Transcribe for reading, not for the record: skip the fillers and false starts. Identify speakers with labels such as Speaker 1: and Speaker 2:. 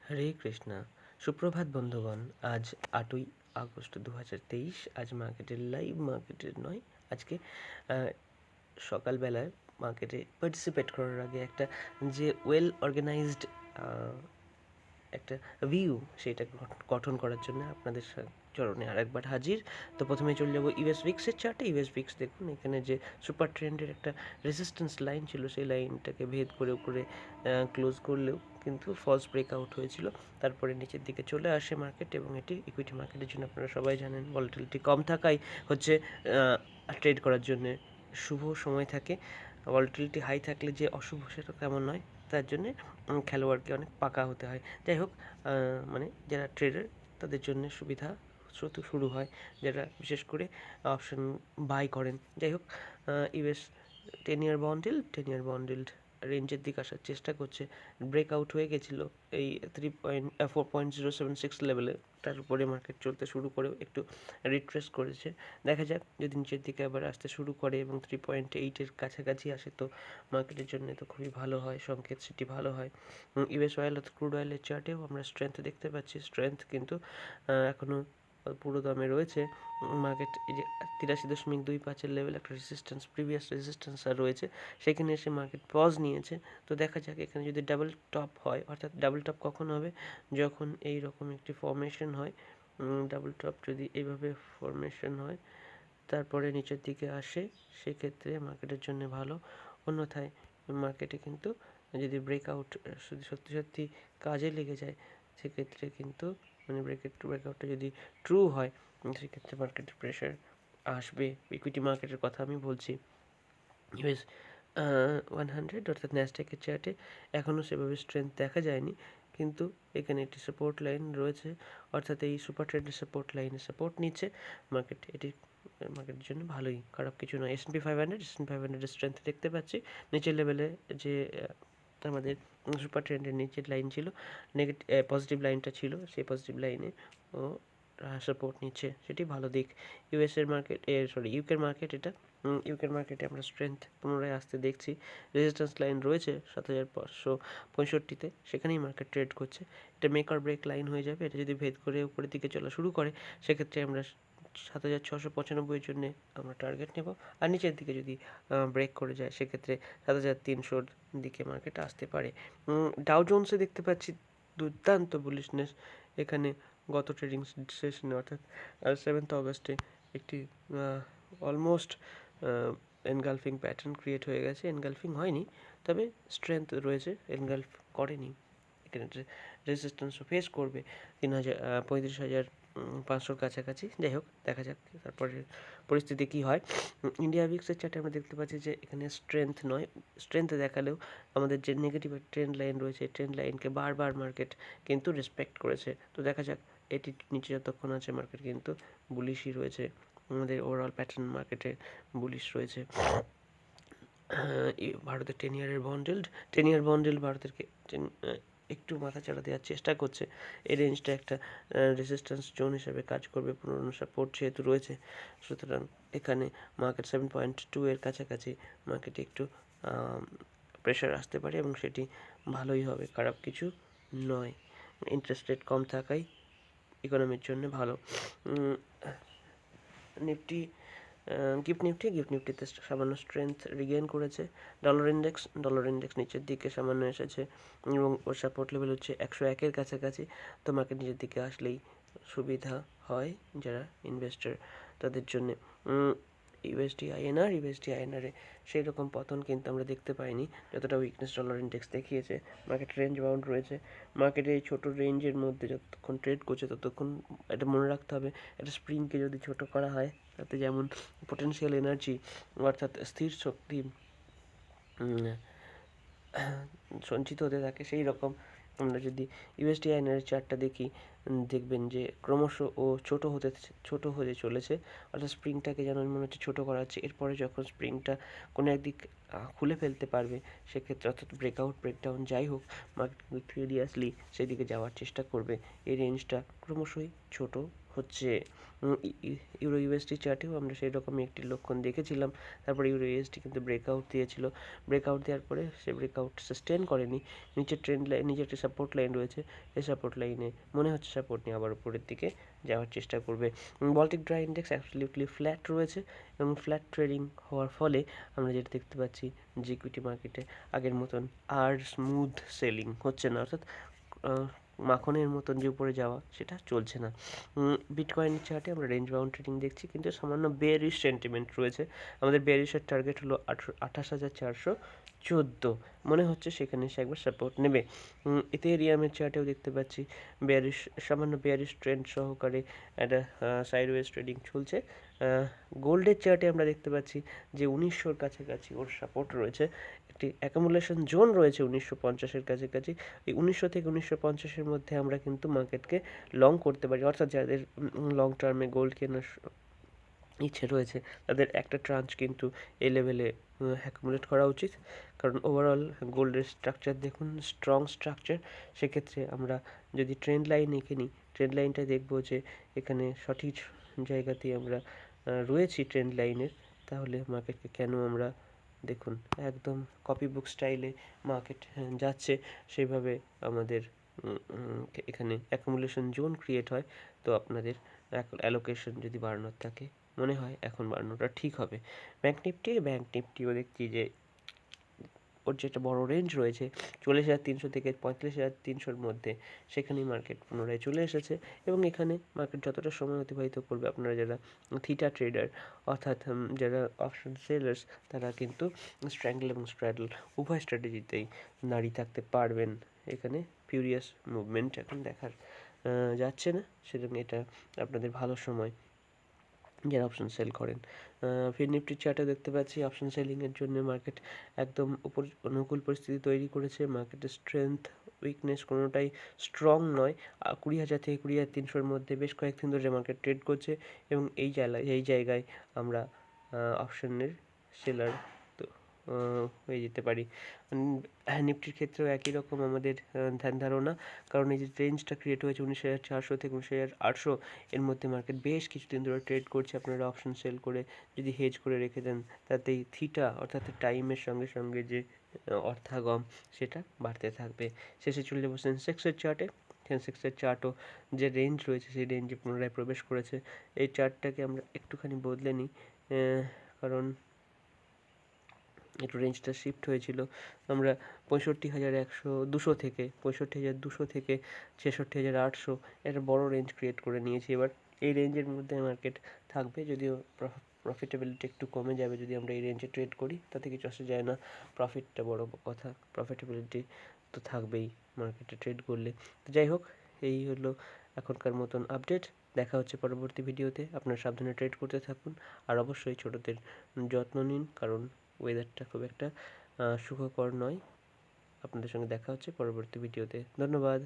Speaker 1: হরে কৃষ্ণা। সুপ্রভাত বন্ধুগণ। আজ 8ই আগস্ট 2023। আজ মার্কেটের লাইভ মার্কেটের নয়, আজকে সকালবেলায় মার্কেটে পার্টিসিপেট করার আগে একটা যে ওয়েল অর্গানাইজড একটা ভিউ সেটা গঠন করার জন্য আপনাদের চরণে আরেকবার হাজির। তো প্রথমে চলে যাবো ইউএস ভিক্সের চার্টে। ইউএস ভিক্স দেখুন, এখানে যে সুপার ট্রেন্ডের একটা রেজিস্ট্যান্স লাইন ছিল, সেই লাইনটাকে ভেদ করে উপরে ক্লোজ করলেও কিন্তু ফলস ব্রেকআউট হয়েছিল। তারপরে নিচের দিকে চলে আসে মার্কেট, এবং এটি ইকুইটি মার্কেটের জন্য আপনারা সবাই জানেন ভলাটিলিটি কম থাকাই হচ্ছে ট্রেড করার জন্য শুভ সময় থাকে। ভলাটিলিটি হাই থাকলে যে অশুভ সেটা তেমন নয়, তার জন্যে খেলোয়াড়কে অনেক পাকা হতে হয়। যাই হোক, মানে যারা ট্রেডার তাদের জন্য সুবিধা শুরু হয়, যারা বিশেষ করে অপশন বাই করেন। যাই হোক, ইউএস 10 ইয়ার বন্ডিল্ড রেঞ্জের দিকে আসার চেষ্টা করছে। ব্রেকআউট হয়ে গেছিলো এই 4.076 লেভেলে, তার উপরে মার্কেট চলতে শুরু করে একটু রিট্রেস করেছে। দেখা যাক, যদি নিচের দিকে আবার আসতে শুরু করে এবং 3.8-এর কাছাকাছি আসে তো মার্কেটের জন্য তো খুবই ভালো হয়, সংকেত সেটি ভালো হয়। ইউএস অয়েল অর্থাৎ ক্রুড অয়েলের চার্টেও আমরা স্ট্রেংথ দেখতে পাচ্ছি। স্ট্রেংথ কিন্তু এখনও পুরো দমে রয়েছে। মার্কেট এই যে 83.25-এর লেভেল একটা রেজিস্ট্যান্স, প্রিভিয়াস রেজিস্ট্যান্স আর রয়েছে, সেখানে এসে মার্কেট পজ নিয়েছে। তো দেখা যাক এখানে যদি ডাবল টপ হয়, অর্থাৎ ডাবল টপ কখন হবে, যখন এই রকম একটি ফর্মেশন হয়। ডাবল টপ যদি এইভাবে ফর্মেশন হয় তারপরে নিচের দিকে আসে, সেক্ষেত্রে মার্কেটের জন্য ভালো। অন্যথায় মার্কেটে কিন্তু যদি ব্রেকআউট সত্যি সত্যি কাজে লেগে যায়, সেক্ষেত্রে কিন্তু মানে ব্রেকআউটটা যদি ট্রু হয়, সেক্ষেত্রে মার্কেটের প্রেশার আসবে। ইকুইটি মার্কেটের কথা আমি বলছি। ইউএস 100 অর্থাৎ ন্যাসড্যাকের চার্টে এখনও সেভাবে স্ট্রেংথ দেখা যায়নি, কিন্তু এখানে একটি সাপোর্ট লাইন রয়েছে, অর্থাৎ এই সুপার ট্রেন্ডের সাপোর্ট লাইনে সাপোর্ট নিচ্ছে মার্কেট। এটি মার্কেটের জন্য ভালোই, খারাপ কিছু নয়। S&P 500 স্ট্রেংথ দেখতে পাচ্ছি। নিচের লেভেলে যে আমাদের সুপার ট্রেন্ডের নিচের লাইন ছিল, পজিটিভ লাইনটা ছিল, সেই পজিটিভ লাইনে ও সাপোর্ট নিচ্ছে, সেটি ভালো দিক। ইউএসের মার্কেট ইউকের মার্কেট, এটা ইউকের মার্কেটে আমরা স্ট্রেংথ পুনরায় আসতে দেখছি। রেজিস্ট্যান্স লাইন রয়েছে 7565-তে, সেখানেই মার্কেট ট্রেড করছে। এটা মেক অর ব্রেক লাইন হয়ে যাবে। এটা যদি ভেদ করে উপরের দিকে চলা শুরু করে, সেক্ষেত্রে আমরা 7695-এর জন্যে আমরা টার্গেট নেব। আর নিচের দিকে যদি ব্রেক করে যায়, সেক্ষেত্রে 7300-র দিকে মার্কেট আসতে পারে। ডাউ জোন্সে দেখতে পাচ্ছি দুর্দান্ত বুলিশনেস। এখানে গত ট্রেডিং সেশনে অর্থাৎ 7th অগস্টে একটি অলমোস্ট এনগালফিং প্যাটার্ন ক্রিয়েট হয়ে গেছে। এনগালফিং হয়নি, তবে স্ট্রেংথ রয়েছে, এনগালফ করেনি। এখানে রেজিস্ট্যান্সও ফেস করবে 35,500-র কাছাকাছি। যাই হোক, দেখা যাক তারপরে পরিস্থিতি কী হয়। ইন্ডিয়া ভিক্সের চার্টে আমরা দেখতে পাচ্ছি যে এখানে স্ট্রেংথ নয়, স্ট্রেংথ দেখালেও আমাদের যে নেগেটিভ ট্রেন্ড লাইন রয়েছে, ট্রেন্ড লাইনকে বারবার মার্কেট কিন্তু রেসপেক্ট করেছে। তো দেখা যাক, এটি নিচে যতক্ষণ আছে মার্কেট কিন্তু বুলিশই রয়েছে। আমাদের ওভারঅল প্যাটার্ন মার্কেটে বুলিশ রয়েছে। ভারতের 10 ইয়ার বন্ডেল ভারতের একটু মাথাচাড়া দেওয়ার চেষ্টা করছে। এই রেঞ্জটা একটা রেজিস্ট্যান্স জোন হিসাবে কাজ করবে, পুরনো সাপোর্ট যেহেতু রয়েছে। সুতরাং এখানে মার্কেট 7.2-এর কাছাকাছি মার্কেটে একটু প্রেশার আসতে পারে, এবং সেটি ভালোই হবে, খারাপ কিছু নয়। ইন্টারেস্ট রেট কম থাকাই ইকোনমির জন্য ভালো। নিফটি, গিফট নিফটিতে সামান্য স্ট্রেংথ রিগেইন করেছে। ডলার ইন্ডেক্স নিচের দিকে সামান্য এসেছে, এবং ওর সাপোর্ট লেভেল হচ্ছে 101-এর কাছাকাছি। তো মার্কেট নিচের দিকে আসলেই সুবিধা হয় যারা ইনভেস্টার তাদের জন্যে। ইউএসডি আইএনআরে সেই রকম পতন কিন্তু আমরা দেখতে পাইনি, যতটা উইকনেস ডলার ইন্ডেক্স দেখিয়েছে। মার্কেট রেঞ্জ বাউন্ড রয়েছে। মার্কেটে এই ছোটো রেঞ্জের মধ্যে যতক্ষণ ট্রেড করছে, ততক্ষণ এটা মনে রাখতে হবে, একটা স্প্রিংকে যদি ছোট করা হয়, তাতে যেমন পোটেনশিয়াল এনার্জি অর্থাৎ স্থির শক্তি সঞ্চিত হতে থাকে, সেই রকম আমরা যদি ইউএসডি আইএনআর চার্টটা দেখি, দেখবেন যে ক্রমশ ও ছোট হতে চলেছে, অর্থাৎ স্প্রিংটাকে যেন মনে হচ্ছে ছোটো করা হচ্ছে। এরপরে যখন স্প্রিংটা কোনো একদিক খুলে ফেলতে পারবে, সেক্ষেত্রে অর্থাৎ ব্রেকআউট ব্রেকডাউন যাই হোক, মার্কেট কিন্তু ফিউরিয়াসলি সেদিকে যাওয়ার চেষ্টা করবে। এই রেঞ্জটা ক্রমশই ছোট হচ্ছে। ইউরো ইউএসডি চার্টেও আমরা সেই রকমই একটি লক্ষণ দেখেছিলাম। তারপরে ইউরো ইউএসডি কিন্তু ব্রেকআউট দিয়েছিল, ব্রেকআউট দেওয়ার পরে সে ব্রেকআউট সাস্টেন করেনি, নিচের ট্রেন্ড লাইন, নিচে একটি সাপোর্ট লাইন রয়েছে, এই সাপোর্ট লাইনে মনে হচ্ছে সাপোর্ট নিয়ে আবার উপরের দিকে যাওয়ার চেষ্টা করবে। Baltic dry index absolutely flat রয়েছে, এবং ফ্ল্যাট ট্রেডিং হওয়ার ফলে আমরা যেটা দেখতে পাচ্ছি যে ইকুইটি মার্কেটে আগের মতন আর স্মুথ সেলিং হচ্ছে না, অর্থাৎ মাখনের মতন যে উপরে যাওয়া সেটা চলছে না। বিটকয়েন চার্টে আমরা রেঞ্জ বাউন্ড ট্রেডিং দেখছি, কিন্তু সামান্য বেয়ারিশ সেন্টিমেন্ট রয়েছে। আমাদের বেয়ারিশের টার্গেট হলো 28,414, মনে হচ্ছে সেখানে সে একবার সাপোর্ট নেবে। ইথেরিয়ামের চার্টেও দেখতে পাচ্ছি সামান্য বেয়ারিশ ট্রেন্ড সহকারে একটা সাইডওয়েজ ট্রেডিং চলছে। গোল্ডের চার্টে আমরা দেখতে পাচ্ছি যে 1900-র কাছাকাছি ওর সাপোর্ট রয়েছে, একটি অ্যাকুমুলেশন জোন রয়েছে 1950-এর কাছাকাছি। এই 1900 থেকে 1950-এর মধ্যে আমরা কিন্তু মার্কেটকে লং করতে পারি, অর্থাৎ যাদের লং টার্মে গোল্ড কেনার ইচ্ছে রয়েছে তাদের একটা ট্রাঞ্চ কিন্তু এই লেভেলে অ্যাকুমুলেট করা উচিত, কারণ ওভারঅল গোল্ডের স্ট্রাকচার দেখুন, স্ট্রং স্ট্রাকচার। সেক্ষেত্রে আমরা যদি ট্রেন্ড লাইন এঁকে নিই, ট্রেন্ড লাইনটা দেখবো যে এখানে সঠিক জায়গাতেই আমরা রয়েছি ট্রেন্ড লাইনের, তাহলে মার্কেটকে কেন আমরা দেখুন একদম কপি বুক স্টাইলে মার্কেট যাচ্ছে, সেইভাবে আমাদের এখানে অ্যাকুমুলেশন জোন ক্রিয়েট হয়। তো আপনাদের অ্যালোকেশন যদি বাড়ানোর থাকে, মনে হয় এখন বাড়ানোটা ঠিক হবে। ব্যাঙ্ক নিফটিও দেখছি যে ওর যে একটা বড় রেঞ্জ রয়েছে 40,300 থেকে 45,300-র মধ্যে, সেখানেই মার্কেট পুনরায় চলে এসেছে। এবং এখানে মার্কেট যতটা সময় অতিবাহিত করবে, আপনারা যারা থিটা ট্রেডার, অর্থাৎ যারা অপশন সেলার্স, তারা কিন্তু স্ট্র্যাঙ্গল এবং স্ট্র্যাডল উভয় স্ট্র্যাটেজিতেই দাঁড়িয়ে থাকতে পারবেন। এখানে ফিউরিয়াস মুভমেন্ট এখন দেখার যাচ্ছে না, সেজন্য এটা আপনাদের ভালো সময় যারা অপশন সেল করেন। ফির নিফটির চার্টে দেখতে পাচ্ছি অপশন সেলিংয়ের জন্য মার্কেট একদম অনুকূল পরিস্থিতি তৈরি করেছে। মার্কেটের স্ট্রেংথ উইকনেস কোনোটাই স্ট্রং নয়। 20,000 থেকে 20,300-র মধ্যে বেশ কয়েকদিন ধরে মার্কেট ট্রেড করছে, এবং এই জায়গায় আমরা অপশনের সেলার হয়ে যেতে পারি। নিফটির ক্ষেত্রেও একই রকম আমাদের ধ্যান ধারণা, কারণ এই যে রেঞ্জটা ক্রিয়েট হয়েছে 19,400 থেকে 19,800, এর মধ্যে মার্কেট বেশ কিছুদিন ধরে ট্রেড করছে। আপনারা অপশন সেল করে যদি হেজ করে রেখে দেন, তাতেই থিটা অর্থাৎ টাইমের সঙ্গে সঙ্গে যে অর্থাগম সেটা বাড়তে থাকবে। শেষে চলে যাবো সেন্সেক্সের চার্টে। সেন্সেক্সের চার্টও যে রেঞ্জ রয়েছে সেই রেঞ্জে পুনরায় প্রবেশ করেছে। এই চার্টটাকে আমরা একটুখানি বদলে নিই, কারণ একটু রেঞ্জটা শিফট হয়েছিল। আমরা 65,200 থেকে 65,200 থেকে 66,800 একটা বড় রেঞ্জ ক্রিয়েট করে নিয়েছি। এবার এই রেঞ্জের মধ্যে মার্কেট থাকবে, যদিও প্রফিটেবিলিটি একটু কমে যাবে যদি আমরা এই রেঞ্জে ট্রেড করি, তাতে কিছু আসে যায় না। প্রফিটটা বড় কথা, প্রফিটেবিলিটি তো থাকবেই মার্কেটে ট্রেড করলে। তো যাই হোক, এই হলো এখনকার মতন আপডেট। দেখা হচ্ছে পরবর্তী ভিডিওতে। আপনারা সাবধানে ট্রেড করতে থাকুন, আর অবশ্যই ছোটদের যত্ন নিন, কারণ ওয়েদারটা খুব একটা সুখকর নয়। আপনাদের সঙ্গে দেখা হচ্ছে পরবর্তী ভিডিওতে। ধন্যবাদ।